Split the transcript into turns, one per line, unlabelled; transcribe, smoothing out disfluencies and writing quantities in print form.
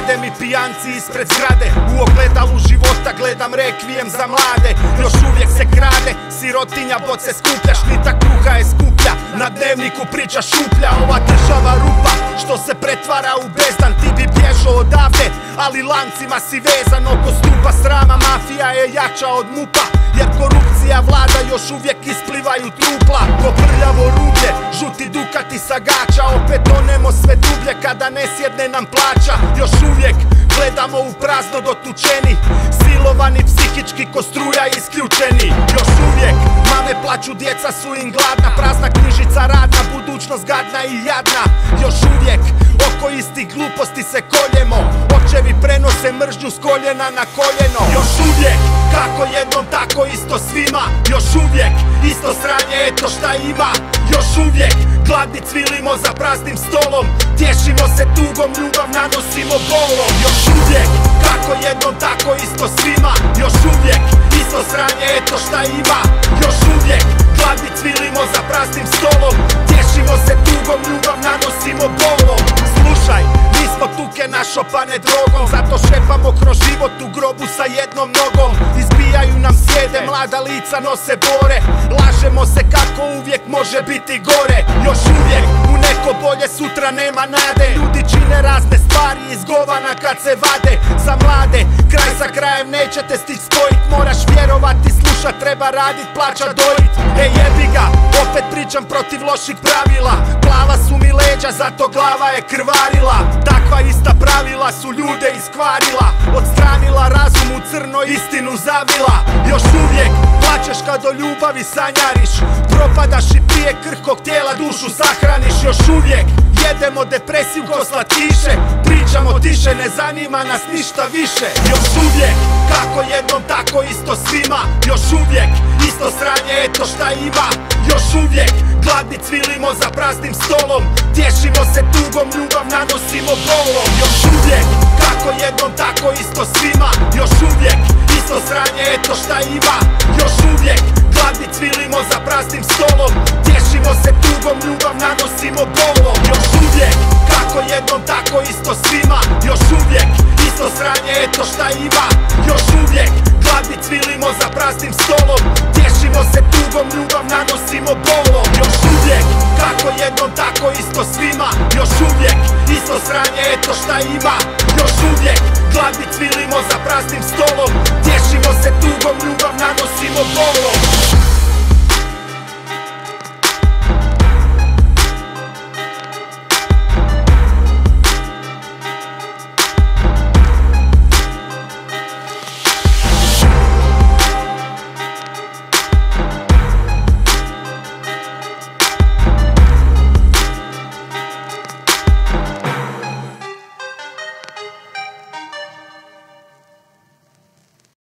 Sjede mi pijanci ispred zgrade, u ogledalu života gledam rekvijem za mlade. Još uvijek se krade, sirotinja boce skuplja, šnita kruha je skuplja, na dnevniku priča šuplja. Ova država rupa, što se pretvara u bezdan. Ti bi bježao odavde, ali lancima si vezan. Oko stupa srama, mafija je jača od MUP-a, jer korupcija vlada, još uvijek isplivaju trupla. Ko prljavo rublje, žuti dukati sa gača, opet tonemo sve dublje kada ne sjedne nam plaća. Još uvijek gledamo u prazno dotučeni, silovani psihički ko struja isključeni. Još uvijek mame plaću, djeca su im gladna, prazna knjižica radna, budućnost gadna i jadna. Još uvijek oko istih gluposti se koljemo, očevi prenose mržnju s koljena na koljeno. Još uvijek kako jednom tako isto svima, još uvijek isto sranje, eto šta ima. Još uvijek gladni cvilimo za praznim stolom, tješimo se tugom, ljubav nanosimo bolom. Još uvijek kako jednom tako isto svima, još uvijek isto sranje, eto šta ima. Još uvijek gladni cvilimo za praznim stolom, tješimo se tugom, ljubav nanosimo bolom. Slušaj, nismo tuke našopane drogom, zato šepamo kroz život u grobu sa jednom nogom. Izbijaju nam sjede, mlada lica nose bore, lažemo se kako uvijek može biti gore. Još uvijek u neko bolje sutra nema nade, ljudi čine razne stvari izgovana kad se vade. Za mlade kraj za krajem nećete stić spojit, moraš vjerovati, slušat, treba radit, plaća dojit. Ej jebi ga, opet pričam protiv loših pravila, plava su mi leđa, zato glava je krvarila. Takva ista pravila su ljude iskvarila, odstranila razum u crno, istinu zavila. Još uvijek plačeš kad o ljubavi sanjariš, propadaš i prije krhkog tijela dušu sahraniš. Još uvijek jedemo depresiju ko slatkiše, pričamo tiše, ne zanima nas ništa više. Još uvijek kako jednom tako isto svima, još uvijek isto sranje, eto šta ima. Još uvijek gladni cvilimo za praznim stolom, tješimo se tugom, ljubav nanosimo bolom. Još uvijek kako jednom tako isto svima, još uvijek isto sranje, eto šta ima. Još uvijek gladni cvilimo za praznim stolom, tješimo se tugom, ljubav nanosimo bolom. Još uvijek kako jednom tako isto svima, još uvijek isto sranje, eto šta ima. Još uvijek gladni cvilimo za praznim stolom, tješimo se tugom, ljubav nanosimo bolom. Još uvijek kako jednom tako isto svima, još uvijek isto sranje, eto šta ima. Još uvijek gladni cvilimo za praznim stolom, tješimo se tugom, ljubav